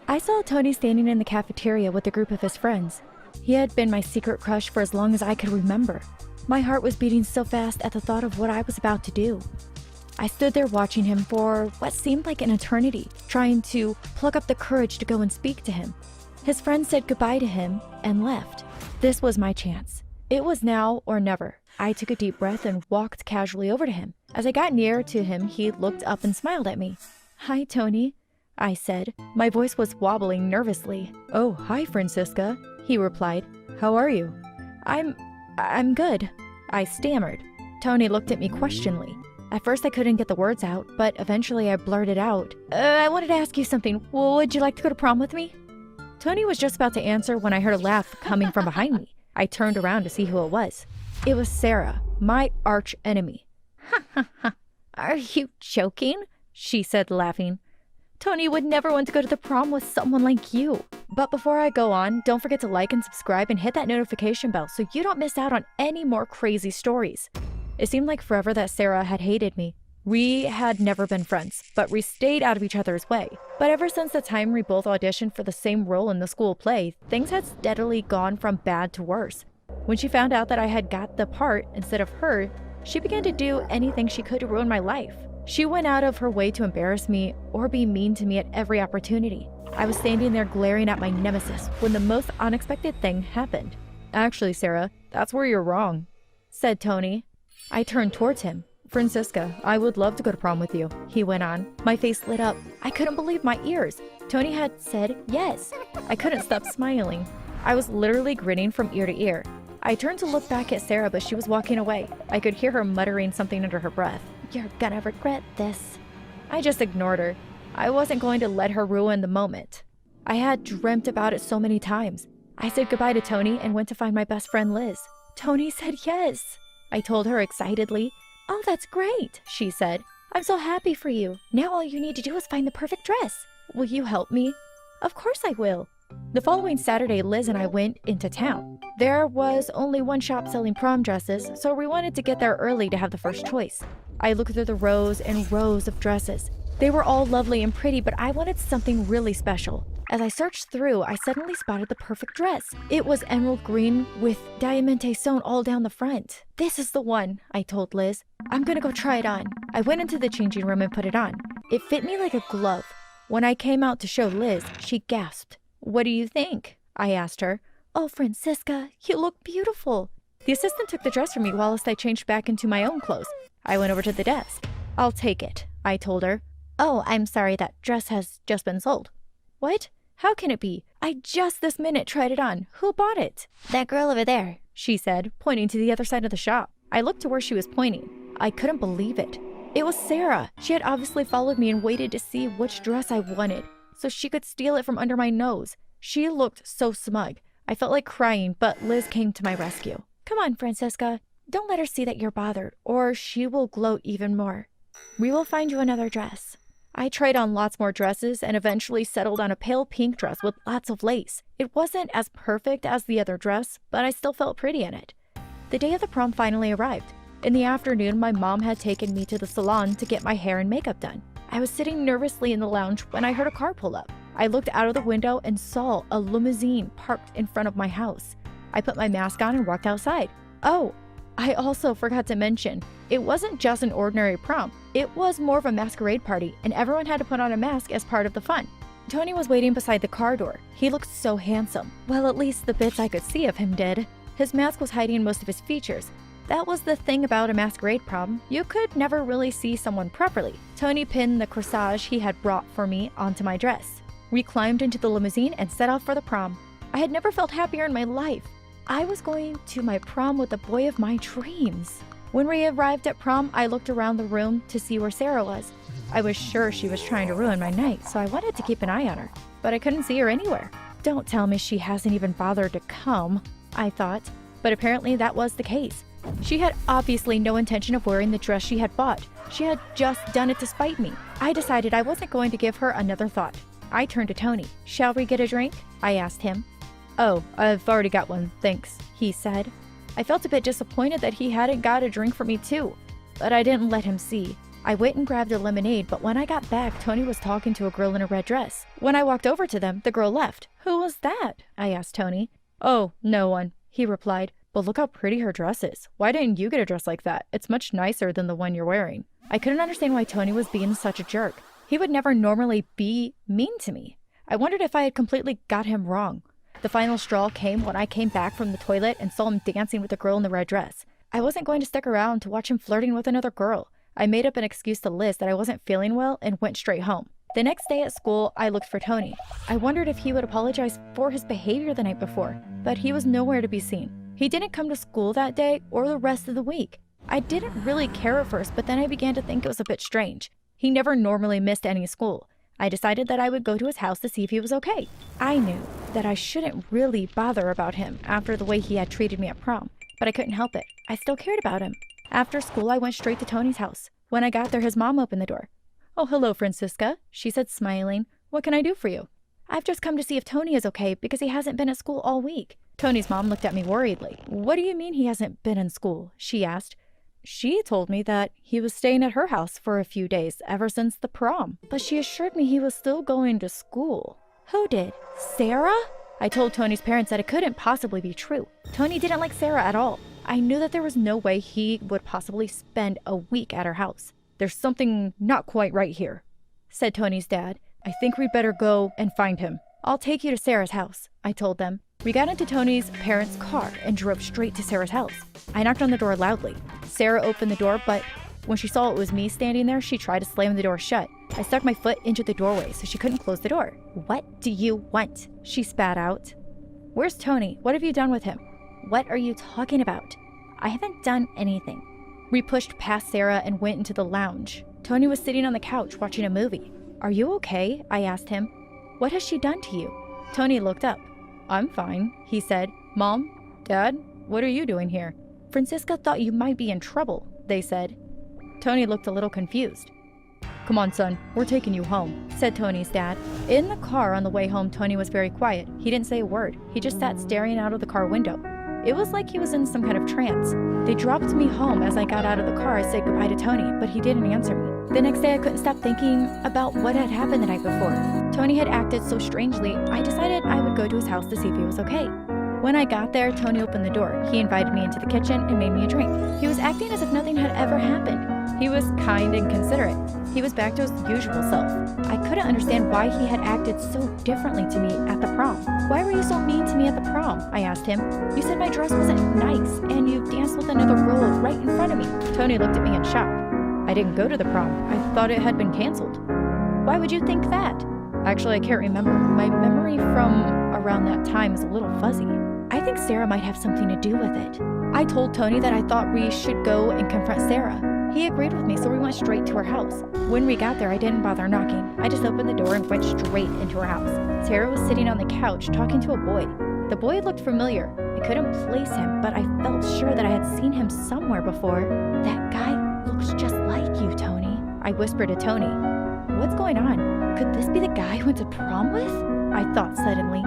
I saw Tony standing in the cafeteria with a group of his friends. He had been my secret crush for as long as I could remember. My heart was beating so fast at the thought of what I was about to do. I stood there watching him for what seemed like an eternity, trying to pluck up the courage to go and speak to him. His friends said goodbye to him and left. This was my chance. It was now or never. I took a deep breath and walked casually over to him. As I got near to him, he looked up and smiled at me. "Hi, Tony," I said. My voice was wobbling nervously. "Oh, hi, Francisca," he replied. "How are you?" I'm good," I stammered. Tony looked at me questioningly. At first I couldn't get the words out, but eventually I blurted out, I wanted to ask you something. Would you like to go to prom with me?" Tony was just about to answer when I heard a laugh coming from behind me. I turned around to see who it was. It was Sarah, my arch enemy. "Ha ha ha, are you joking?" she said, laughing. "Tony would never want to go to the prom with someone like you." But before I go on, don't forget to like and subscribe and hit that notification bell so you don't miss out on any more crazy stories. It seemed like forever that Sarah had hated me. We had never been friends, but we stayed out of each other's way. But ever since the time we both auditioned for the same role in the school play, things had steadily gone from bad to worse. When she found out that I had got the part instead of her, she began to do anything she could to ruin my life. She went out of her way to embarrass me or be mean to me at every opportunity. I was standing there glaring at my nemesis when the most unexpected thing happened. "Actually, Sarah, that's where you're wrong," said Tony. I turned towards him. "Francisca, I would love to go to prom with you," he went on. My face lit up. I couldn't believe my ears. Tony had said yes. I couldn't stop smiling. I was literally grinning from ear to ear. I turned to look back at Sarah, but she was walking away. I could hear her muttering something under her breath. "You're gonna regret this." I just ignored her. I wasn't going to let her ruin the moment. I had dreamt about it so many times. I said goodbye to Tony and went to find my best friend Liz. "Tony said yes," I told her excitedly. "Oh, that's great," she said. "I'm so happy for you. Now all you need to do is find the perfect dress. Will you help me?" "Of course I will." The following Saturday, Liz and I went into town. There was only one shop selling prom dresses, so we wanted to get there early to have the first choice. I looked through the rows and rows of dresses. They were all lovely and pretty, but I wanted something really special. As I searched through, I suddenly spotted the perfect dress. It was emerald green with diamante sewn all down the front. "This is the one," I told Liz. "I'm gonna go try it on." I went into the changing room and put it on. It fit me like a glove. When I came out to show Liz, she gasped. "What do you think?" I asked her. "Oh, Francisca, you look beautiful." The assistant took the dress from me whilst I changed back into my own clothes. I went over to the desk. "I'll take it," I told her. "Oh, I'm sorry, that dress has just been sold." "What? How can it be? I just this minute tried it on. Who bought it?" "That girl over there," she said, pointing to the other side of the shop. I looked to where she was pointing. I couldn't believe it. It was Sarah. She had obviously followed me and waited to see which dress I wanted, so she could steal it from under my nose. She looked so smug. I felt like crying, but Liz came to my rescue. "Come on, Francisca. Don't let her see that you're bothered, or she will gloat even more. We will find you another dress." I tried on lots more dresses and eventually settled on a pale pink dress with lots of lace. It wasn't as perfect as the other dress, but I still felt pretty in it. The day of the prom finally arrived. In the afternoon, my mom had taken me to the salon to get my hair and makeup done. I was sitting nervously in the lounge when I heard a car pull up. I looked out of the window and saw a limousine parked in front of my house. I put my mask on and walked outside. Oh, I also forgot to mention, it wasn't just an ordinary prom. It was more of a masquerade party, and everyone had to put on a mask as part of the fun. Tony was waiting beside the car door. He looked so handsome. Well, at least the bits I could see of him did. His mask was hiding most of his features. That was the thing about a masquerade prom. You could never really see someone properly. Tony pinned the corsage he had brought for me onto my dress. We climbed into the limousine and set off for the prom. I had never felt happier in my life. I was going to my prom with the boy of my dreams. When we arrived at prom, I looked around the room to see where Sarah was. I was sure she was trying to ruin my night, so I wanted to keep an eye on her, but I couldn't see her anywhere. Don't tell me she hasn't even bothered to come, I thought, but apparently that was the case. She had obviously no intention of wearing the dress she had bought. She had just done it to spite me. I decided I wasn't going to give her another thought. I turned to Tony. "Shall we get a drink?" I asked him. "Oh, I've already got one, thanks," he said. I felt a bit disappointed that he hadn't got a drink for me too, but I didn't let him see. I went and grabbed a lemonade, but when I got back, Tony was talking to a girl in a red dress. When I walked over to them, the girl left. "Who was that?" I asked Tony. "Oh, no one," he replied. "But look how pretty her dress is. Why didn't you get a dress like that? It's much nicer than the one you're wearing." I couldn't understand why Tony was being such a jerk. He would never normally be mean to me. I wondered if I had completely got him wrong. The final straw came when I came back from the toilet and saw him dancing with the girl in the red dress. I wasn't going to stick around to watch him flirting with another girl. I made up an excuse to Liz that I wasn't feeling well and went straight home. The next day at school, I looked for Tony. I wondered if he would apologize for his behavior the night before, but he was nowhere to be seen. He didn't come to school that day or the rest of the week. I didn't really care at first, but then I began to think it was a bit strange. He never normally missed any school. I decided that I would go to his house to see if he was okay. I knew that I shouldn't really bother about him after the way he had treated me at prom, but I couldn't help it. I still cared about him. After school, I went straight to Tony's house. When I got there, his mom opened the door. "Oh, hello, Francisca," she said, smiling. "What can I do for you?" "I've just come to see if Tony is okay because he hasn't been at school all week." Tony's mom looked at me worriedly. "What do you mean he hasn't been in school?" she asked. "She told me that he was staying at her house for a few days ever since the prom, but she assured me he was still going to school." "Who did? Sarah?" I told Tony's parents that it couldn't possibly be true. Tony didn't like Sarah at all. I knew that there was no way he would possibly spend a week at her house. "There's something not quite right here," said Tony's dad. "I think we'd better go and find him." "I'll take you to Sarah's house," I told them. We got into Tony's parents' car and drove straight to Sarah's house. I knocked on the door loudly. Sarah opened the door, but when she saw it was me standing there, she tried to slam the door shut. I stuck my foot into the doorway so she couldn't close the door. "What do you want?" she spat out. "Where's Tony? What have you done with him?" "What are you talking about? I haven't done anything." We pushed past Sarah and went into the lounge. Tony was sitting on the couch watching a movie. "Are you okay?" I asked him. "What has she done to you?" Tony looked up. "I'm fine," he said. "Mom? Dad? What are you doing here?" "Francisca thought you might be in trouble," they said. Tony looked a little confused. "Come on, son, we're taking you home," said Tony's dad. In the car on the way home, Tony was very quiet. He didn't say a word. He just sat staring out of the car window. It was like he was in some kind of trance. They dropped me home. As I got out of the car, I said goodbye to Tony, but he didn't answer me. The next day, I couldn't stop thinking about what had happened the night before. Tony had acted so strangely, I decided I would go to his house to see if he was okay. When I got there, Tony opened the door. He invited me into the kitchen and made me a drink. He was acting as if nothing had ever happened. He was kind and considerate. He was back to his usual self. I couldn't understand why he had acted so differently to me at the prom. "Why were you so mean to me at the prom?" I asked him. "You said my dress wasn't nice, and you danced with another girl right in front of me." Tony looked at me in shock. "I didn't go to the prom. I thought it had been canceled." "Why would you think that?" "Actually, I can't remember. My memory from around that time is a little fuzzy. I think Sarah might have something to do with it." I told Tony that I thought we should go and confront Sarah. He agreed with me, so we went straight to her house. When we got there, I didn't bother knocking. I just opened the door and went straight into her house. Sarah was sitting on the couch talking to a boy. The boy looked familiar. I couldn't place him, but I felt sure that I had seen him somewhere before. "That guy looks just like you, Tony," I whispered to Tony. "What's going on? Could this be the guy I went to prom with?" I thought suddenly.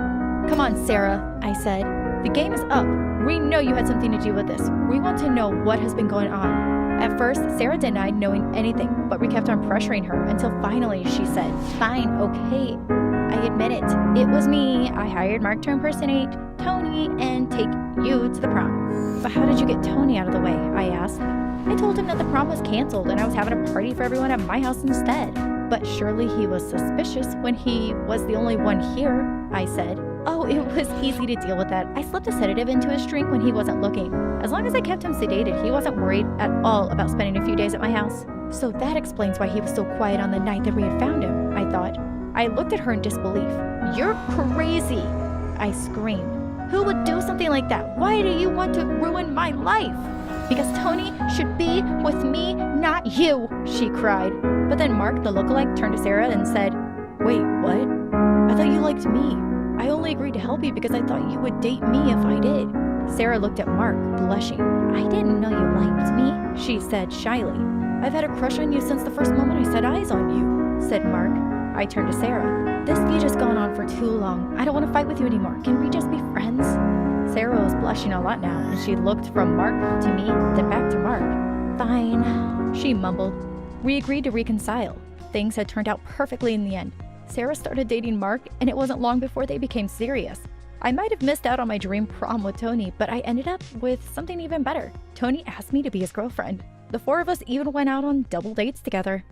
"Come on, Sarah," I said. "The game is up. We know you had something to do with this. We want to know what has been going on." At first, Sarah denied knowing anything, but we kept on pressuring her until finally she said, "Fine, okay. I admit it. It was me. I hired Mark to impersonate Tony and take you to the prom." "But how did you get Tony out of the way?" I asked. "I told him that the prom was canceled and I was having a party for everyone at my house instead." "But surely he was suspicious when he was the only one here," I said. "Oh, it was easy to deal with that. I slipped a sedative into his drink when he wasn't looking. As long as I kept him sedated, he wasn't worried at all about spending a few days at my house." "So that explains why he was so quiet on the night that we had found him," I thought. I looked at her in disbelief. "You're crazy!" I screamed. "Who would do something like that? Why do you want to ruin my life?" "Because Tony should be with me, not you," she cried. But then Mark, the lookalike, turned to Sarah and said, "Wait, what? I thought you liked me. I only agreed to help you because I thought you would date me if I did." Sarah looked at Mark, blushing. "I didn't know you liked me," she said shyly. "I've had a crush on you since the first moment I set eyes on you," said Mark. I turned to Sarah. "This feud has gone on for too long. I don't want to fight with you anymore. Can we just be friends?" Sarah was blushing a lot now, and she looked from Mark to me, then back to Mark. "Fine," she mumbled. We agreed to reconcile. Things had turned out perfectly in the end. Sarah started dating Mark, and it wasn't long before they became serious. I might have missed out on my dream prom with Tony, but I ended up with something even better. Tony asked me to be his girlfriend. The four of us even went out on double dates together.